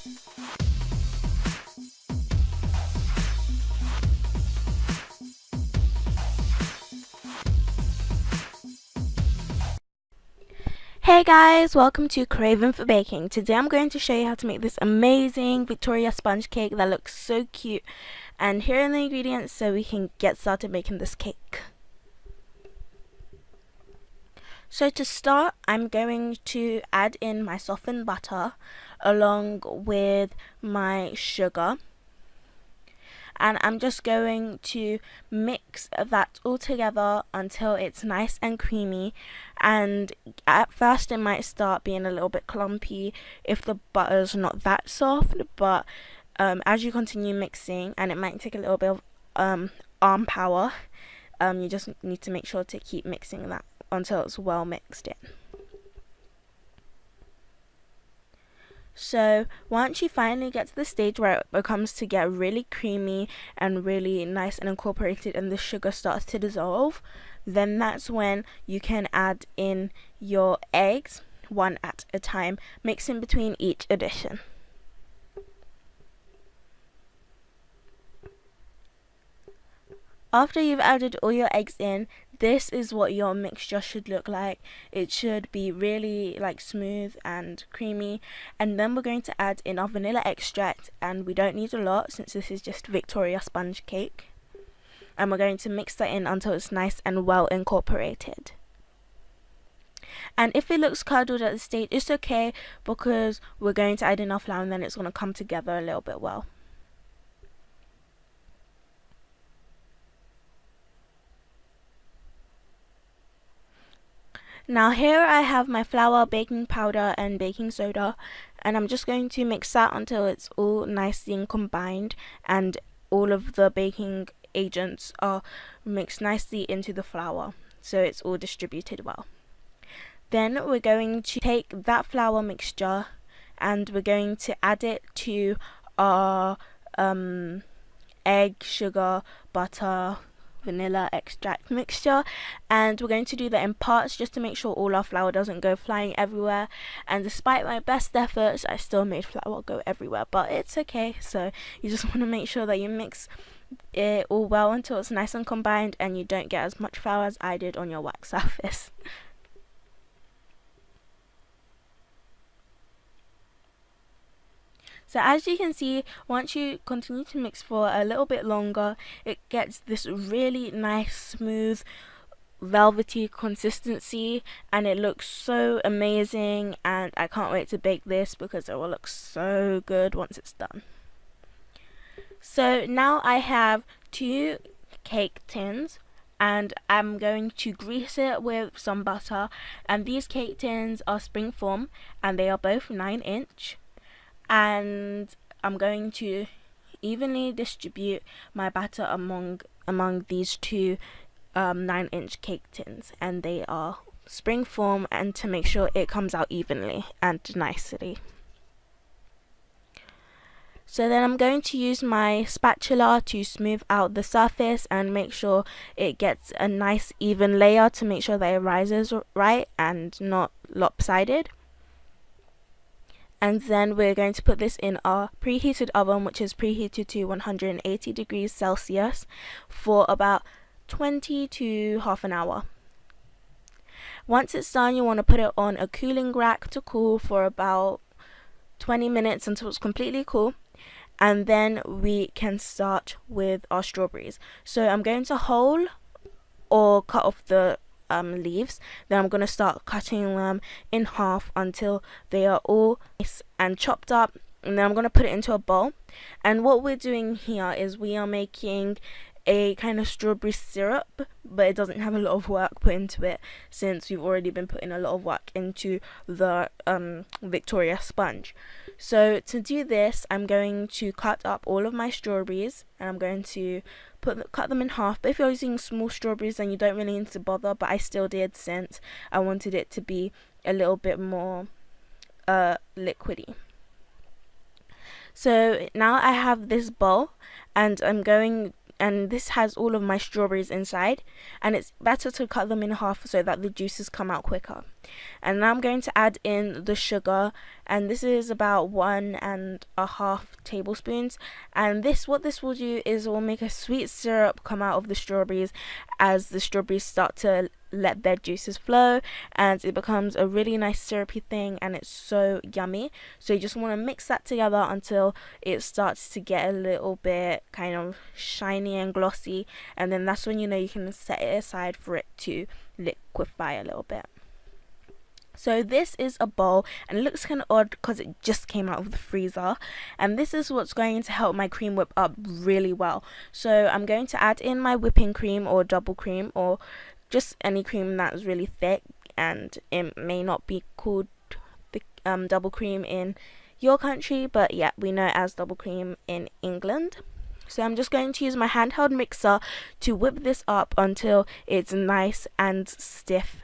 Hey guys, welcome to Craving for Baking. Today I'm going to show you how to make this amazing Victoria sponge cake that looks so cute. And here are the ingredients so we can get started making this cake. So to start, I'm going to add in my softened butter along with my sugar. And I'm just going to mix that all together until it's nice and creamy. And at first it might start being a little bit clumpy if the butter's not that soft, but as you continue mixing, and it might take a little bit of arm power, you just need to make sure to keep mixing that until it's well mixed in. So once you finally get to the stage where it becomes to get really creamy and really nice and incorporated and the sugar starts to dissolve, then that's when you can add in your eggs one at a time, mixing between each addition. After you've added all your eggs in, this is what your mixture should look like. It should be really smooth and creamy. And then we're going to add in our vanilla extract, and we don't need a lot since this is just Victoria sponge cake. And we're going to mix that in until it's nice and well incorporated. And if it looks curdled at this stage, it's okay, because we're going to add in our flour and then it's going to come together a little bit well. Now here I have my flour, baking powder and baking soda, and I'm just going to mix that until it's all nicely combined and all of the baking agents are mixed nicely into the flour, so it's all distributed well. Then we're going to take that flour mixture and we're going to add it to our egg, sugar, butter, vanilla extract mixture, and we're going to do that in parts just to make sure all our flour doesn't go flying everywhere. And despite my best efforts, I still made flour go everywhere, but it's okay. So you just want to make sure that you mix it all well until it's nice and combined and you don't get as much flour as I did on your wax surface. So as you can see, once you continue to mix for a little bit longer, it gets this really nice, smooth, velvety consistency, and it looks so amazing, and I can't wait to bake this because it will look so good once it's done. So now I have 2 cake tins, and I'm going to grease it with some butter, and these cake tins are springform and they are both 9-inch. And I'm going to evenly distribute my batter among these 2 9-inch cake tins, and they are springform, and to make sure it comes out evenly and nicely. So then I'm going to use my spatula to smooth out the surface and make sure it gets a nice even layer to make sure that it rises right and not lopsided. And then we're going to put this in our preheated oven, which is preheated to 180 degrees Celsius for about 20 to half an hour. Once it's done, you want to put it on a cooling rack to cool for about 20 minutes until it's completely cool. And then we can start with our strawberries. So I'm going to hull or cut off the leaves. Then I'm going to start cutting them in half until they are all nice and chopped up, and then I'm going to put it into a bowl. And what we're doing here is we are making a kind of strawberry syrup, but it doesn't have a lot of work put into it since we've already been putting a lot of work into the Victoria sponge. So to do this, I'm going to cut up all of my strawberries, and I'm going to cut them in half. But if you're using small strawberries, then you don't really need to bother, but I still did since I wanted it to be a little bit more liquidy. So now I have this bowl, and this has all of my strawberries inside, and it's better to cut them in half so that the juices come out quicker. And now I'm going to add in the sugar and this is about 1.5 tablespoons. And what this will do is it will make a sweet syrup come out of the strawberries as the strawberries start to let their juices flow, and it becomes a really nice syrupy thing, and it's so yummy. So you just want to mix that together until it starts to get a little bit kind of shiny and glossy, and then that's when you know you can set it aside for it to liquefy a little bit. So this is a bowl, and it looks kind of odd because it just came out of the freezer, and this is what's going to help my cream whip up really well. So I'm going to add in my whipping cream or double cream, or just any cream that's really thick, and it may not be called the double cream in your country, but yeah, we know it as double cream in England. So I'm just going to use my handheld mixer to whip this up until it's nice and stiff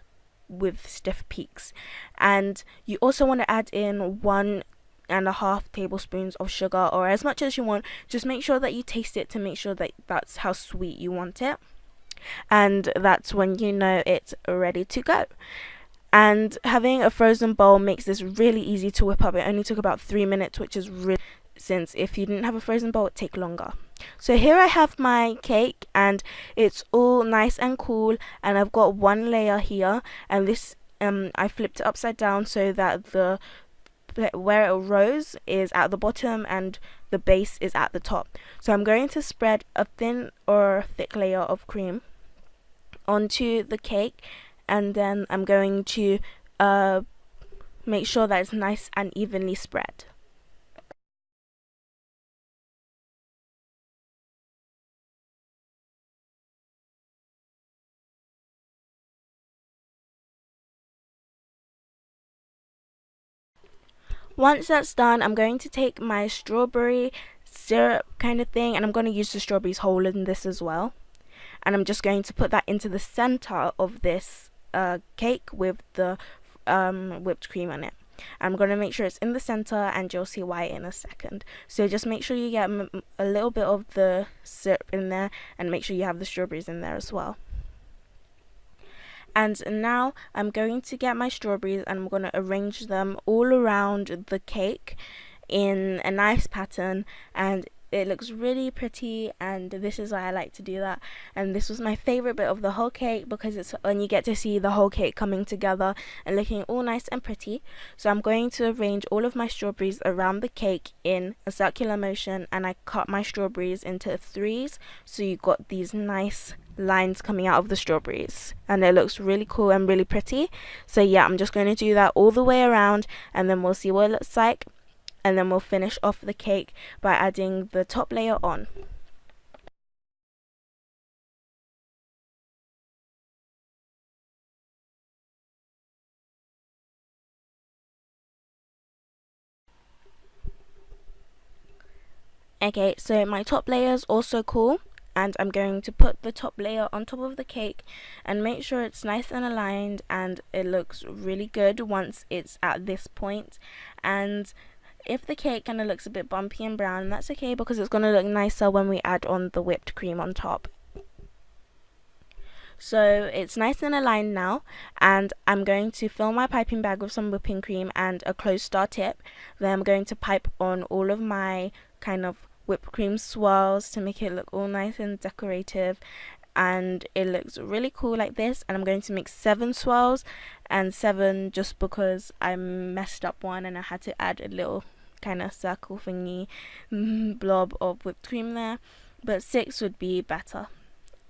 with stiff peaks. And you also want to add in 1.5 tablespoons of sugar, or as much as you want. Just make sure that you taste it to make sure that that's how sweet you want it, and that's when you know it's ready to go. And having a frozen bowl makes this really easy to whip up. It only took about 3 minutes, which is really, since if you didn't have a frozen bowl it'd take longer. So here I have my cake, and it's all nice and cool, and I've got one layer here, and this I flipped it upside down so that the where it rose is at the bottom and the base is at the top. So I'm going to spread a thin or thick layer of cream onto the cake, and then I'm going to make sure that it's nice and evenly spread. Once that's done, I'm going to take my strawberry syrup kind of thing, and I'm going to use the strawberries whole in this as well, and I'm just going to put that into the center of this cake with the whipped cream on it. I'm going to make sure it's in the center, and you'll see why in a second. So just make sure you get a little bit of the syrup in there, and make sure you have the strawberries in there as well. And now I'm going to get my strawberries, and I'm going to arrange them all around the cake in a nice pattern, and it looks really pretty, and this is why I like to do that. And this was my favorite bit of the whole cake, because it's when you get to see the whole cake coming together and looking all nice and pretty. So I'm going to arrange all of my strawberries around the cake in a circular motion, and I cut my strawberries into threes, so you got these nice lines coming out of the strawberries, and it looks really cool and really pretty. So yeah, I'm just going to do that all the way around, and then we'll see what it looks like, and then we'll finish off the cake by adding the top layer on. Okay, so my top layer is also cool, and I'm going to put the top layer on top of the cake and make sure it's nice and aligned, and it looks really good once it's at this point. And if the cake kind of looks a bit bumpy and brown, that's okay, because it's going to look nicer when we add on the whipped cream on top. So it's nice and aligned now, and I'm going to fill my piping bag with some whipping cream and a closed star tip. Then I'm going to pipe on all of my kind of whipped cream swirls to make it look all nice and decorative, and it looks really cool like this. And I'm going to make 7 swirls, and 7 just because I messed up one and I had to add a little kind of circle thingy blob of whipped cream there, but 6 would be better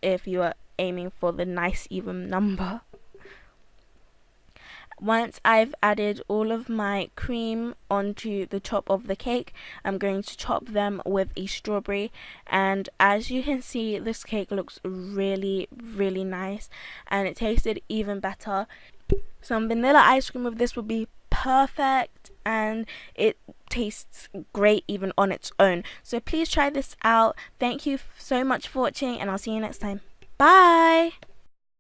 if you are aiming for the nice even number. Once I've added all of my cream onto the top of the cake, I'm going to top them with a strawberry, and as you can see, this cake looks really nice, and it tasted even better. Some vanilla ice cream with this would be perfect, and it tastes great even on its own. So please try this out. Thank you so much for watching, and I'll see you next time. Bye!